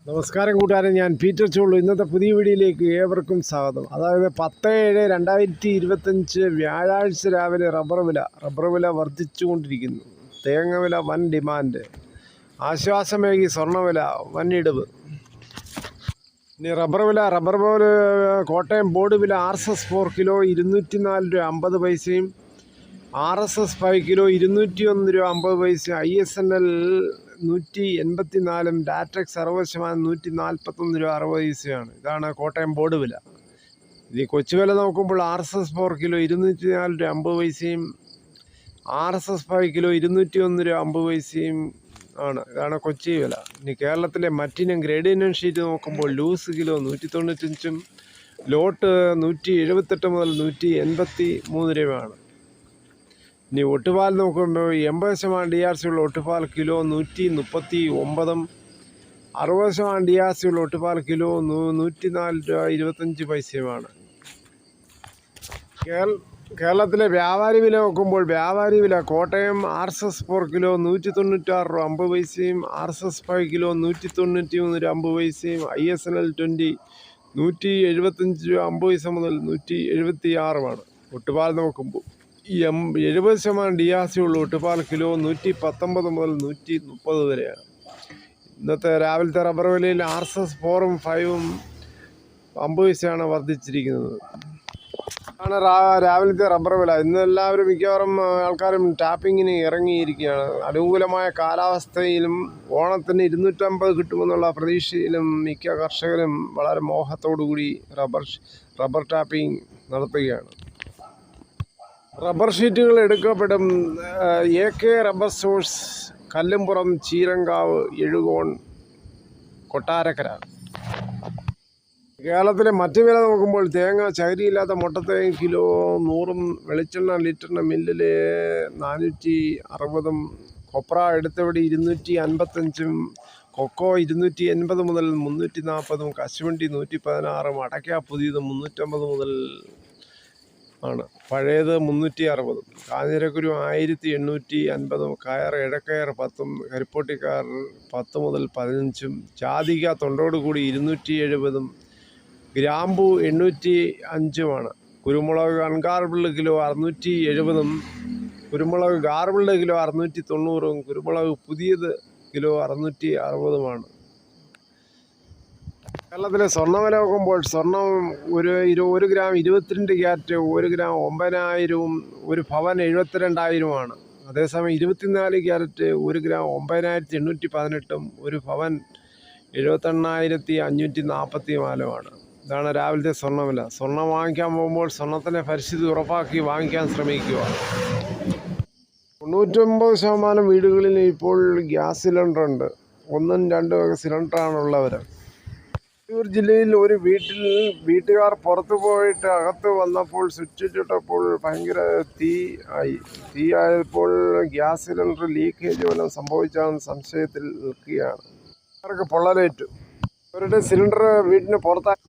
നമസ്കാരം കൂട്ടുകാരെ, ഞാൻ പീറ്റർ ചോളു. ഇന്നത്തെ പുതിയ വീഡിയോയിലേക്ക് ഏവർക്കും സ്വാഗതം. അതായത് 10/7/2025 വ്യാഴാഴ്ച രാവിലെ റബ്ബർ വില വർദ്ധിച്ചുകൊണ്ടിരിക്കുന്നു. തേങ്ങ വില വൻ ഡിമാൻഡ്. ആശ്വാസമേകി സ്വർണ്ണവില വൻ ഇടിവ്. ഇനി റബ്ബർ പോലെ കോട്ടയം ബോർഡ് വില RSS 4 കിലോ 204 രൂപ 50 പൈസയും, RSS 5 കിലോ 201 രൂപ 50 പൈസയും, ISNL 184, ഡാറ്റക്സ് 60% 141 രൂപ 60 പൈസയാണ്. ഇതാണ് കോട്ടയം ബോർഡ് വില. ഇത് കൊച്ചു വില നോക്കുമ്പോൾ RSS 4 കിലോ 204 രൂപ 50 പൈസയും, RSS 5 കിലോ 201 രൂപ 50 പൈസയും ആണ്. ഇതാണ് കൊച്ചി വില. ഇനി കേരളത്തിലെ മറ്റിനം ഗ്രേഡ് ഇനം ഷീറ്റ് നോക്കുമ്പോൾ ലൂസ് കിലോ 195, ലോട്ട് 178 മുതൽ 183 രൂപയാണ്. ഇനി ഒട്ടുപാൽ നോക്കുമ്പോൾ 80% DRC ഉള്ള ഒട്ടുപാൽ കിലോ 139, 60% DRC ഉള്ള ഒട്ടുപാൽ കിലോ 104 രൂപ 25 പൈസയുമാണ്. കേരളത്തിലെ വ്യാപാരി വില നോക്കുമ്പോൾ വ്യാപാരി വില കോട്ടയം RSS 4 കിലോ 196 രൂപ 50 പൈസയും, RSS 5 കിലോ 193 രൂപ 50 പൈസയും, ISNL 20 175 രൂപ 50 പൈസ മുതൽ 176. ഒട്ടുപാൽ നോക്കുമ്പോൾ 70% DRC ഉള്ള ഒട്ടുപാൽ കിലോ 119 മുതൽ 130 വരെയാണ്. ഇന്നത്തെ രാവിലത്തെ റബ്ബർ വിലയിൽ RSS 4ഉം 5ഉം 50 പൈസയാണ് വർദ്ധിച്ചിരിക്കുന്നത്. ആണ് രാവിലത്തെ റബ്ബർ വില. ഇന്ന് എല്ലാവരും മിക്കവാറും ആൾക്കാരും ടാപ്പിങ്ങിന് ഇറങ്ങിയിരിക്കുകയാണ്. അനുകൂലമായ കാലാവസ്ഥയിലും ഓണത്തിന് 250 കിട്ടുമെന്നുള്ള പ്രതീക്ഷയിലും മിക്ക കർഷകരും വളരെ മോഹത്തോടുകൂടി റബ്ബർ ടാപ്പിംഗ് നടത്തുകയാണ്. റബ്ബർ ഷീറ്റുകൾ എടുക്കപ്പെടും. AK rubber source, Kallumpuram, Cheerankavu, Ezhukone, Kottarakkara. കേരളത്തിലെ മറ്റ് വില നോക്കുമ്പോൾ തേങ്ങ ചകിരിയില്ലാത്ത മുട്ടത്തേങ്ങ കിലോ 100ഉം, വെളിച്ചെണ്ണ ലിറ്ററിന് മില്ലിൽ 460ഉം, കൊപ്ര എടുത്തവടി 255ഉം, കൊക്കോ 280 മുതൽ 340ഉം, കശുവണ്ടി 116ഉം, അടയ്ക്ക പുതിയത് 350 മുതൽ ആണ്, പഴയത് 360. കാഞ്ഞിരക്കുരു 1850, കയർ ഇടക്കയർ 10ഉം, കരിപ്പോട്ടിക്കാർ 10 മുതൽ 15ഉം, ജാതിക തൊണ്ടോട് കൂടി 270ഉം, ഗ്രാമ്പു 805ഉമാണ്. കുരുമുളക് അൺഗാർബിൾഡ് കിലോ 670ഉം, കുരുമുളക് ഗാർബിൾഡ് കിലോ 690ഉം, കുരുമുളക് പുതിയത് കിലോ 660ഉമാണ്. കേരളത്തിലെ സ്വർണ്ണവില നോക്കുമ്പോൾ സ്വർണം 1 ഗ്രാം 22 ക്യാരറ്റ് 1 ഗ്രാം 9000ഉം, 1 പവൻ 72,000ഉമാണ്. അതേസമയം 24 ക്യാരറ്റ് 1 ഗ്രാം 9818ഉം, 1 പവൻ 78,544ഉമാണ്. ഇതാണ് രാവിലത്തെ സ്വർണ്ണവില. സ്വർണം വാങ്ങിക്കാൻ പോകുമ്പോൾ സ്വർണത്തിൻ്റെ പരിസ്ഥിതി ഉറപ്പാക്കി വാങ്ങിക്കാൻ ശ്രമിക്കുക. 99% വീടുകളിൽ ഇപ്പോൾ ഗ്യാസ് സിലിണ്ടറുണ്ട്. 1ഉം 2ഉം സിലിണ്ടറാണുള്ളവർ. തൃശ്ശൂർ ജില്ലയിൽ ഒരു വീട്ടുകാർ പുറത്തു പോയിട്ട് അകത്ത് വന്നപ്പോൾ സ്വിച്ച് ഇട്ടപ്പോൾ ഭയങ്കര തീയായപ്പോൾ ഗ്യാസ് സിലിണ്ടർ ലീക്കേജ് വല്ലതും സംഭവിച്ചാണെന്ന് സംശയത്തിൽ നിൽക്കുകയാണ്. അവർക്ക് പൊള്ളലേറ്റു. അവരുടെ സിലിണ്ടർ വീട്ടിന് പുറത്താക്കി